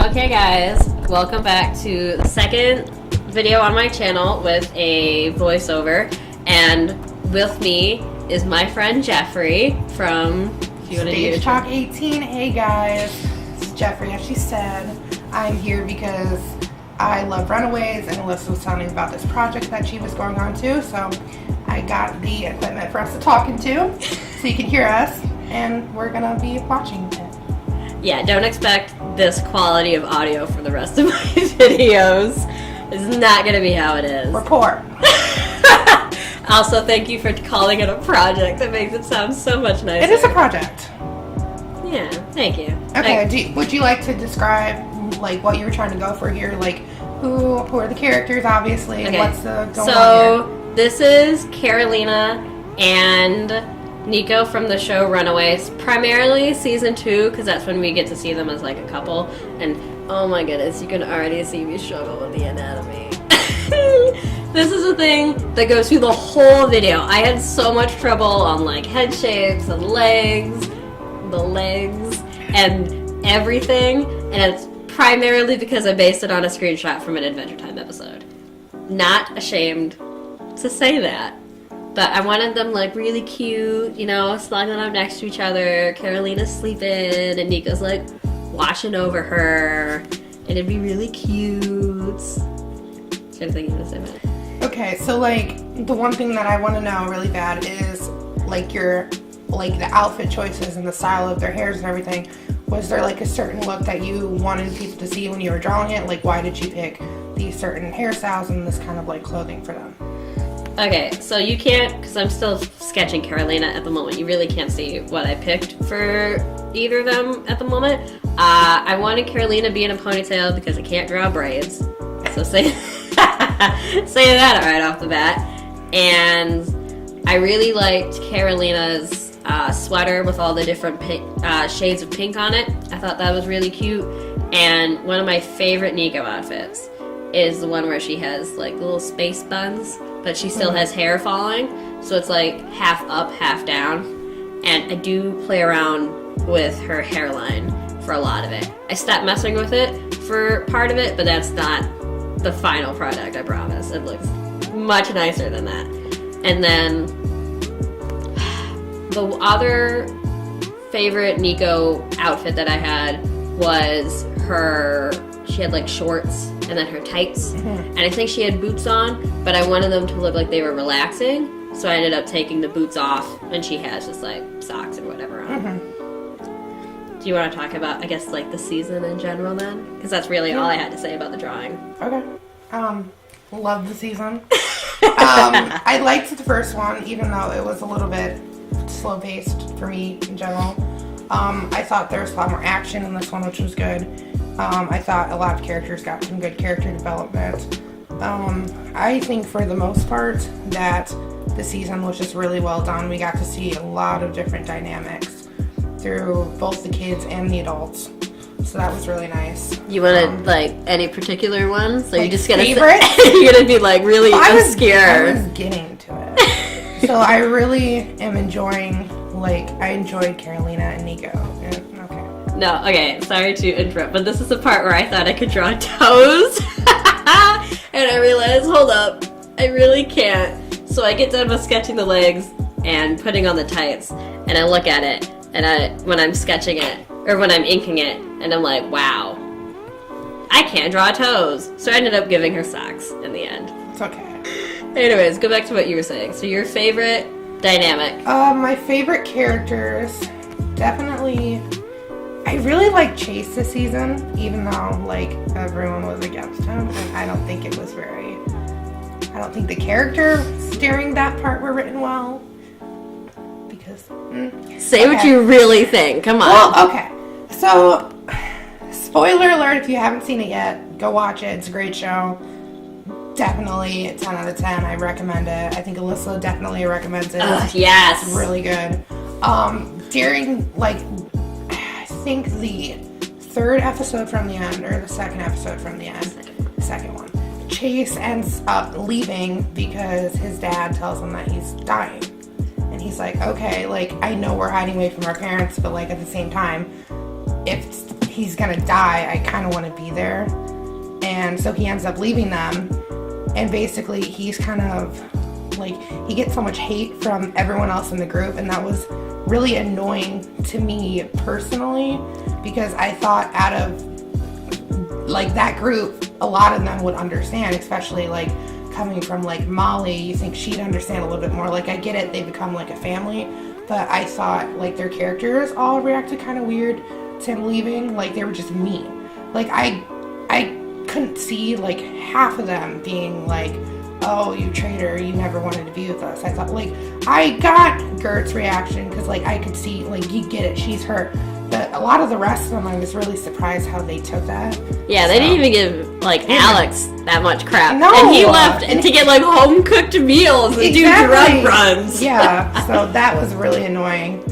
Okay guys, welcome back to the second video on my channel with a voiceover, and with me is my friend Jeffrey from Stage Talk 18. Hey guys, it's Jeffrey. As she said, I'm here because I love Runaways, and Alyssa was telling me about this project that she was going on to, so I got the equipment for us to talk into so you can hear us, and we're gonna be watching it. Yeah, don't expect this quality of audio for the rest of my videos. It's not gonna be how it is. We're poor. Also, thank you for calling it a project. That makes it sound so much nicer. It is a project. Yeah, thank you. Okay, would you like to describe like what you were trying to go for here? Like who are the characters, obviously, and what's the going on here? This is Carolina and Nico from the show Runaways, primarily season 2, because that's when we get to see them as like a couple. And oh my goodness, you can already see me struggle with the anatomy. This is a thing that goes through the whole video. I had so much trouble on like head shapes and the legs and everything, and it's primarily because I based it on a screenshot from an Adventure Time episode. Not ashamed to say that. But I wanted them like really cute, you know, snuggling up next to each other. Carolina's sleeping and Nico's like watching over her, and it'd be really cute. Same thing you were gonna say, man. Okay, so like the one thing that I want to know really bad is like your the outfit choices and the style of their hairs and everything. Was there like a certain look that you wanted people to see when you were drawing it? Like why did you pick these certain hairstyles and this kind of like clothing for them? Okay, so you can't, because I'm still sketching Carolina at the moment, you really can't see what I picked for either of them at the moment. I wanted Carolina to be in a ponytail because I can't draw braids. So say that right off the bat. And I really liked Carolina's sweater with all the different shades of pink on it. I thought that was really cute. And one of my favorite Nico outfits is the one where she has like little space buns, but she still has hair falling, so it's like half up, half down. And I do play around with her hairline for a lot of it. I stopped messing with it for part of it, but that's not the final product, I promise. It looks much nicer than that. And then the other favorite Nico outfit that I had was she had like shorts and then her tights, and I think she had boots on, but I wanted them to look like they were relaxing, so I ended up taking the boots off, and she has just like socks or whatever on. Do you want to talk about, I guess, like the season in general then? Because that's really all I had to say about the drawing. Okay. Love the season. I liked the first one, even though it was a little bit slow-paced for me in general. I thought there was a lot more action in this one, which was good. I thought a lot of characters got some good character development. I think for the most part that the season was just really well done. We got to see a lot of different dynamics through both the kids and the adults. So that was really nice. You wanted like any particular ones? So like you're just gonna favorite? You're gonna be like really obscure. I was getting to it. So I really am enjoying, I enjoyed Carolina and Nico. No, okay, sorry to interrupt, but this is the part where I thought I could draw toes. And I realized, hold up, I really can't. So I get done with sketching the legs and putting on the tights, and I look at it, and when I'm sketching it, or when I'm inking it, and I'm like, wow, I can't draw toes. So I ended up giving her socks in the end. It's okay. Anyways, go back to what you were saying. So your favorite dynamic? My favorite characters, definitely... I really like Chase this season, even though, everyone was against him, and I don't think the characters during that part were written well, because... Say what you really think, come on. Well, okay, so, spoiler alert if you haven't seen it yet, go watch it, it's a great show. Definitely 10 out of 10, I recommend it. I think Alyssa definitely recommends it. Yes. It's really good. During, I think the third episode from the end, or the second episode from the end, the second one, Chase ends up leaving because his dad tells him that he's dying. And he's like, okay, I know we're hiding away from our parents, but at the same time, if he's gonna die, I kind of want to be there. And so he ends up leaving them, and basically he's kind of like, he gets so much hate from everyone else in the group, and that was really annoying to me personally, because I thought out of like that group, a lot of them would understand, especially like coming from like Molly. You think she'd understand a little bit more. Like, I get it, they become like a family, but I thought like their characters all reacted kind of weird to him leaving. Like, they were just mean. Like, I couldn't see like half of them being like, oh, you traitor, you never wanted to be with us. I thought, like, I got Gert's reaction because like I could see, like, you get it, she's hurt. But a lot of the rest of them, I was really surprised how they took that. Yeah, they didn't even give, like, Alex that much crap. No. And he left to get, like, home-cooked meals and do drug runs. Yeah, so that was really annoying.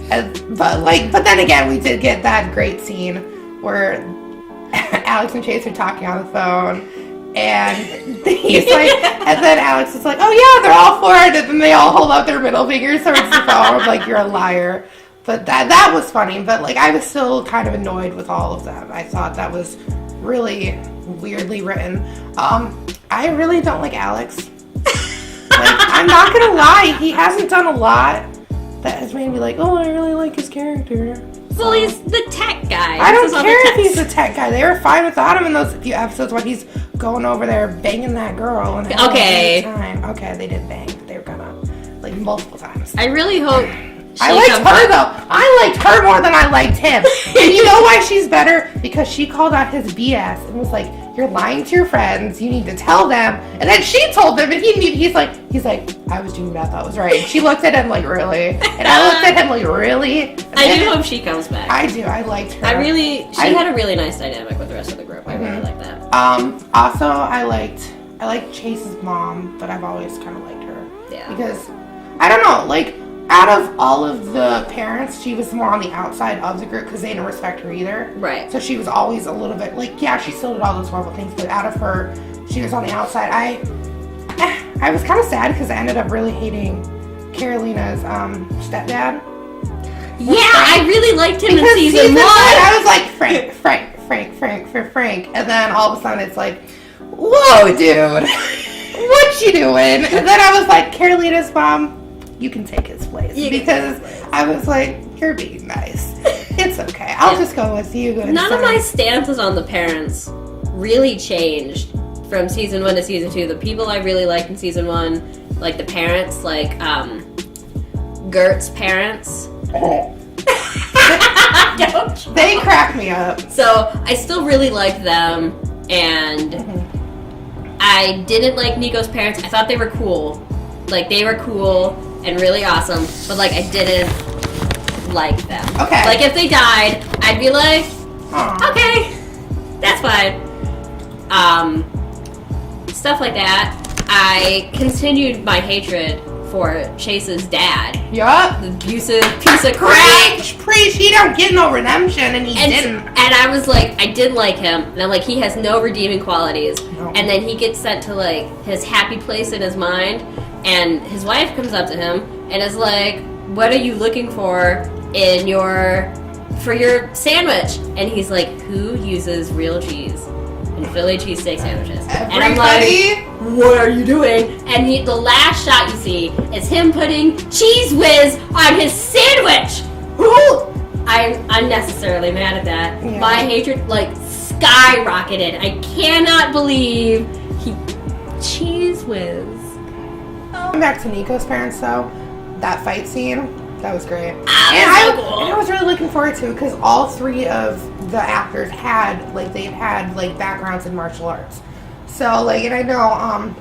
But then again, we did get that great scene where Alex and Chase are talking on the phone, and he's like, and then Alex is like, oh yeah, they're all for it, and then they all hold up their middle fingers towards the phone, like, you're a liar. But that was funny, but like, I was still kind of annoyed with all of them. I thought that was really weirdly written. I really don't like Alex. Like, I'm not gonna lie, he hasn't done a lot that has made me like, oh, I really like his character. Well, he's the tech guy. I don't care if he's the tech guy. They were fine without him in those few episodes when he's going over there banging that girl. And okay. Okay, they did bang. But they were gonna, like, multiple times. I really hope I liked her, though. I liked her more than I liked him. And you know why she's better? Because she called out his BS and was like, you're lying to your friends. You need to tell them. And then she told them, and he's like, I was doing what I thought was right. And she looked at him like, really? And I looked at him like, really? I do hope she comes back. I do. I liked her. She had a really nice dynamic with the rest of the group. I really like that. Also, I liked Chase's mom, but I've always kind of liked her. Yeah. Because, I don't know, like, out of all of the parents, she was more on the outside of the group because they didn't respect her either. Right. So she was always a little bit, like, yeah, she still did all those horrible things, but out of her, she was on the outside. I was kind of sad because I ended up really hating Carolina's stepdad. Yeah, I really liked him in season 1. I was like, Frank. And then all of a sudden it's like, whoa, dude. What you doing? And then I was like, Carolina's mom, you can take his place. I was like, you're being nice. It's okay. I'll just go with you. None of my stances on the parents really changed from season 1 to season 2. The people I really liked in season 1, like the parents, like Gert's parents. They cracked me up. So I still really liked them, and I didn't like Nico's parents. I thought they were cool. Like, they were cool and really awesome, but like, I didn't like them. Okay. Like, if they died, I'd be like, okay, that's fine. Stuff like that. I continued my hatred for Chase's dad. Yup. The abusive piece of crap. Preach, he don't get no redemption, and he didn't. And I was like, I didn't like him. And I'm like, he has no redeeming qualities. No. And then he gets sent to, like, his happy place in his mind, and his wife comes up to him and is like, what are you looking for in your sandwich? And he's like, who uses real cheese in Philly cheesesteak sandwiches? Everybody? And I'm like, what are you doing? And the last shot you see is him putting Cheese Whiz on his sandwich. I'm unnecessarily mad at that. Yeah. My hatred, like, skyrocketed. I cannot believe Cheese Whiz. Going back to Nico's parents, though, that fight scene, that was great. And I was really looking forward to it because all three of the actors had backgrounds in martial arts. So, like, and I know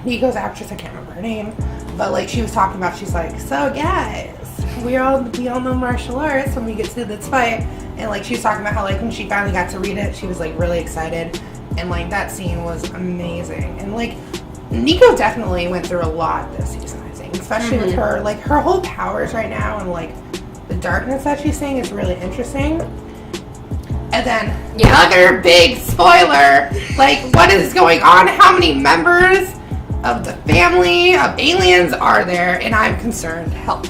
Nico's actress, I can't remember her name, but like, she was talking about, she's like, so guys, we all know martial arts when we get to this fight. And like, she was talking about how, like, when she finally got to read it, she was like really excited, and like, that scene was amazing. And like, Nico definitely went through a lot this season, I think, especially with her, like, her whole powers right now, and like the darkness that she's seeing is really interesting. And then another big spoiler, like, what is going on? How many members of the family of aliens are there? And I'm concerned. Help.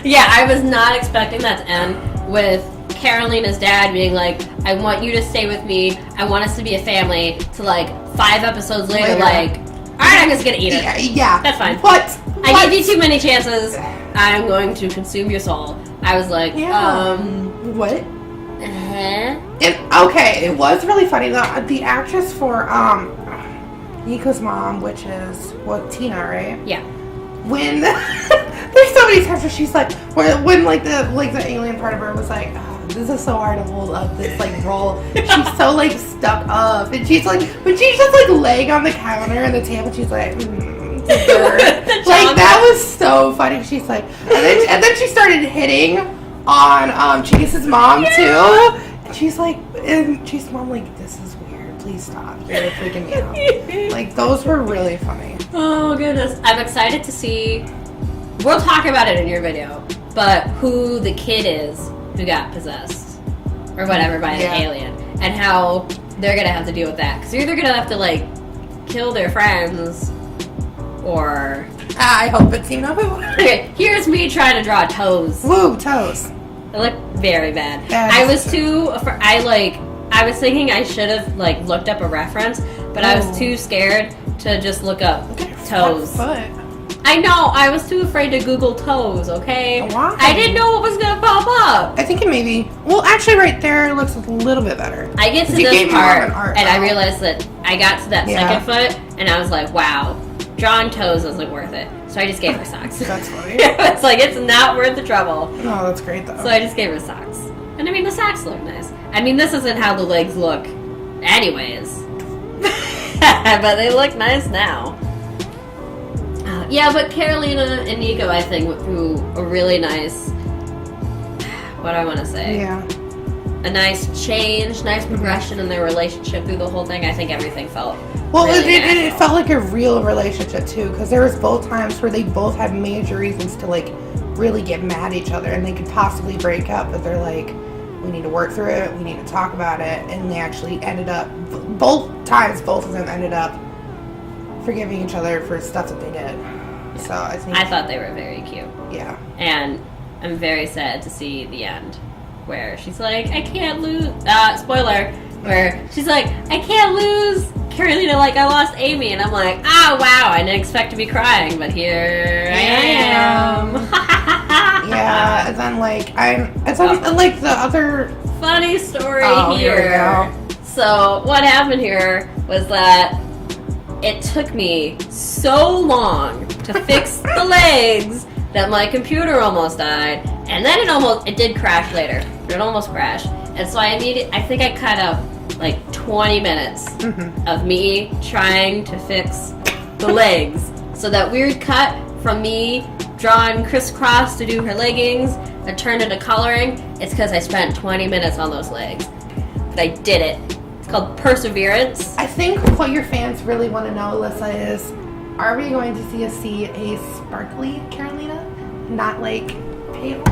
Yeah, I was not expecting that to end with Carolina's dad being like, I want you to stay with me, I want us to be a family, to like 5 episodes later. Like, alright, I'm just gonna eat it. Yeah. That's fine. What? I gave you too many chances. I'm going to consume your soul. I was like, What? Uh-huh. And okay, it was really funny. The actress for Nico's mom, which is Tina, right? Yeah. When there's so many times where she's like, when like the alien part of her was like, oh, this is so hard to hold up this like role. She's so like stuck up, and she's like, when she's just like laying on the counter and the table, she's like, like that was so funny. She's like, and then she started hitting on Chase's mom too, and she's like, and Chase's mom like, this is weird. Please stop. You're freaking me out. Like those were really funny. Oh goodness, I'm excited to see. We'll talk about it in your video, but who the kid is who got possessed or whatever by an alien, and how they're gonna have to deal with that. Because they're either gonna have to like kill their friends, or I hope it's enough. okay, here's me trying to draw toes. Woo, toes. They look very bad. I was too. I was thinking I should have like looked up a reference, but I was too scared to just look up toes. Foot. I know. I was too afraid to Google toes. Okay. Why? I didn't know what was gonna pop up. I think it maybe. Well, actually, right there looks a little bit better. I get to this part, and I realized that I got to that second foot, and I was like, "Wow, drawing toes isn't worth it." So I just gave her socks. That's funny. It's like it's not worth the trouble. No, that's great though. So I just gave her socks, and I mean the socks look nice. I mean this isn't how the legs look, anyways, but they look nice now. Yeah, but Carolina and Nico, I think, went through a really nice, what do I want to say? Yeah. A nice change, nice progression in their relationship through the whole thing. I think everything felt it felt like a real relationship too, because there was both times where they both had major reasons to like really get mad at each other, and they could possibly break up, but they're like, we need to work through it, we need to talk about it, and they actually ended up, both of them ended up forgiving each other for stuff that they did. So I thought they were very cute. Yeah. And I'm very sad to see the end, where she's like, I can't lose. Spoiler. Where she's like, I can't lose Carolina like I lost Amy, and I'm like, oh wow, I didn't expect to be crying, but here I am. Yeah, and then like like the other funny story here. So what happened here was that it took me so long to fix the legs that my computer almost died, and then it did crash later. It almost crashed, and so I think I cut up like 20 minutes of me trying to fix the legs. So that weird cut from me drawing crisscross to do her leggings that turned into coloring, it's because I spent 20 minutes on those legs. But I did it. It's called perseverance. I think what your fans really want to know, Alyssa, is are we going to see a sparkly Carolina? Not like pale?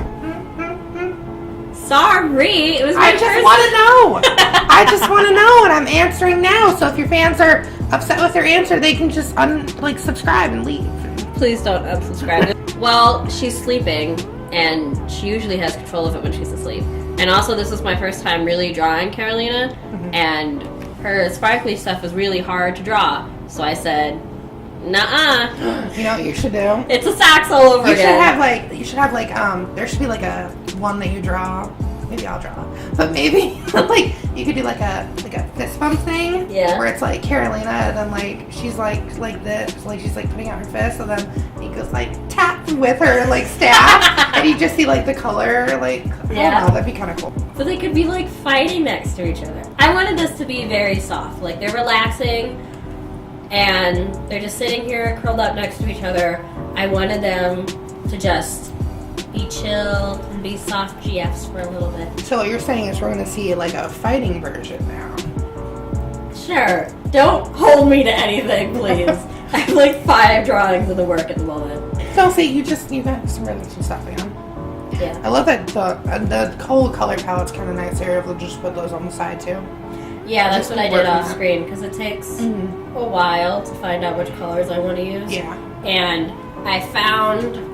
Sorry, it was my I just want to know. I just want to know, and I'm answering now. So if your fans are upset with their answer, they can just subscribe and leave. Please don't unsubscribe. Well, she's sleeping, and she usually has control of it when she's asleep. And also, this is my first time really drawing Carolina, and her sparkly stuff was really hard to draw. So I said, nuh-uh. You know what you should do? It's a socks all over again. You should have there should be like a one that you draw. Maybe I'll draw. But maybe like you could do like a fist bump thing. Yeah. Where it's like Carolina, and then like she's like this, like she's like putting out her fist, and then he goes like tap with her like staff, and you just see like the color, like I don't know, that'd be kind of cool. But they could be like fighting next to each other. I wanted this to be very soft, like they're relaxing, and they're just sitting here curled up next to each other. I wanted them to just be chill and be soft GFs for a little bit. So what you're saying is we're going to see like a fighting version now. Sure. Don't hold me to anything, please. I have like 5 drawings in the work at the moment. So see, you got some really some stuff on. Yeah. I love that the whole color palette's kind of nice. You're able to just put those on the side too. Yeah, that's what I did off screen, because it takes a while to find out which colors I want to use. Yeah. And I found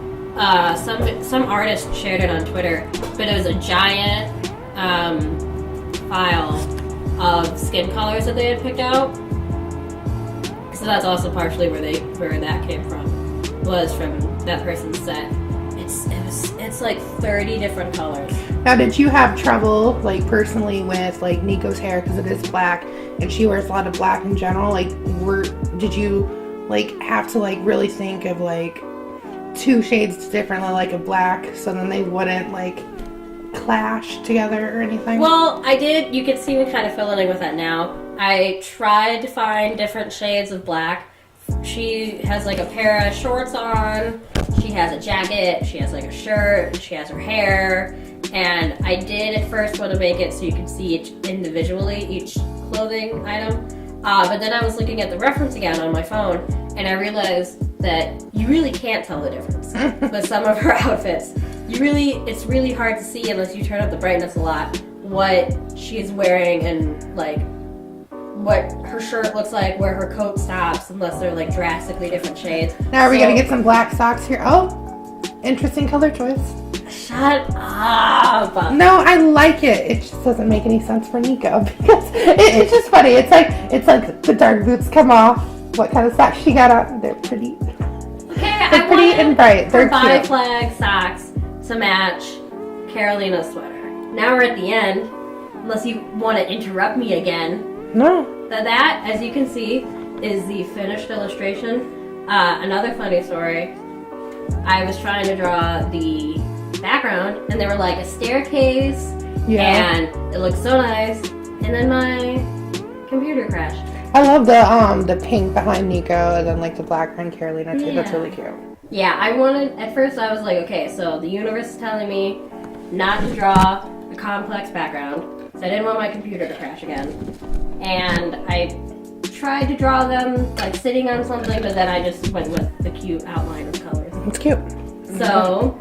some artist shared it on Twitter, but it was a giant file of skin colors that they had picked out. So that's also partially where that came from. Was from that person's set. It's like 30 different colors. Now, did you have trouble, like, personally with, like, Nico's hair, because it is black, and she wears a lot of black in general? Like, did you, like, have to, like, really think of, like, 2 shades differently, like, a black, so then they wouldn't, like, clash together or anything? Well, I did. You can see me kind of filling in with that now. I tried to find different shades of black. She has, like, a pair of shorts on. She has a jacket, she has like a shirt, she has her hair, and I did at first want to make it so you could see each clothing item, but then I was looking at the reference again on my phone, and I realized that you really can't tell the difference with some of her outfits. It's really hard to see unless you turn up the brightness a lot what she's wearing and like what her shirt looks like, where her coat stops, unless they're like drastically different shades. Now are we gonna get some black socks here? Oh, interesting color choice. Shut up. No, I like it. It just doesn't make any sense for Nico because it's just funny. It's like the dark boots come off. What kind of socks she got on? They're pretty. Okay, they're pretty and bright. They're body cute. flag socks to match Carolina's sweater. Now we're at the end. Unless you want to interrupt me again. No. That, as you can see, is the finished illustration. Another funny story. I was trying to draw the background, and they were like a staircase, and it looked so nice. And then my computer crashed. I love the pink behind Nico, and then like the black behind Carolina too. Yeah. That's really cute. Yeah, at first I was like, okay, so the universe is telling me not to draw a complex background, so I didn't want my computer to crash again. And I tried to draw them like sitting on something, but then I just went with the cute outline of colors. It's cute. So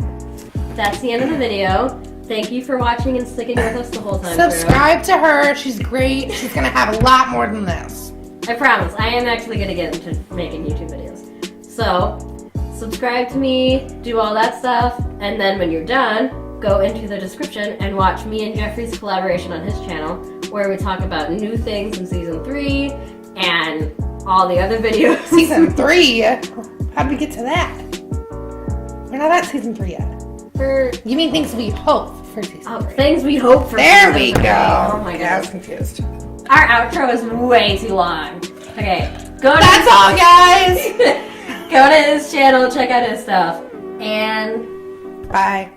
that's the end of the video. Thank you for watching and sticking with us the whole time. Subscribe to her. She's great. She's gonna have a lot more than this. I promise. I am actually gonna get into making YouTube videos. So subscribe to me, do all that stuff, and then when you're done, go into the description and watch me and Jeffrey's collaboration on his channel, where we talk about new things in season 3 and all the other videos. Season 3? How did we get to that? We're not at season 3 yet. You mean things we hope for season 3? Things we hope for there we go. Oh my god. Yeah, I was confused. Our outro is way too long. Okay, That's all, guys! Go to his channel, check out his stuff, and bye.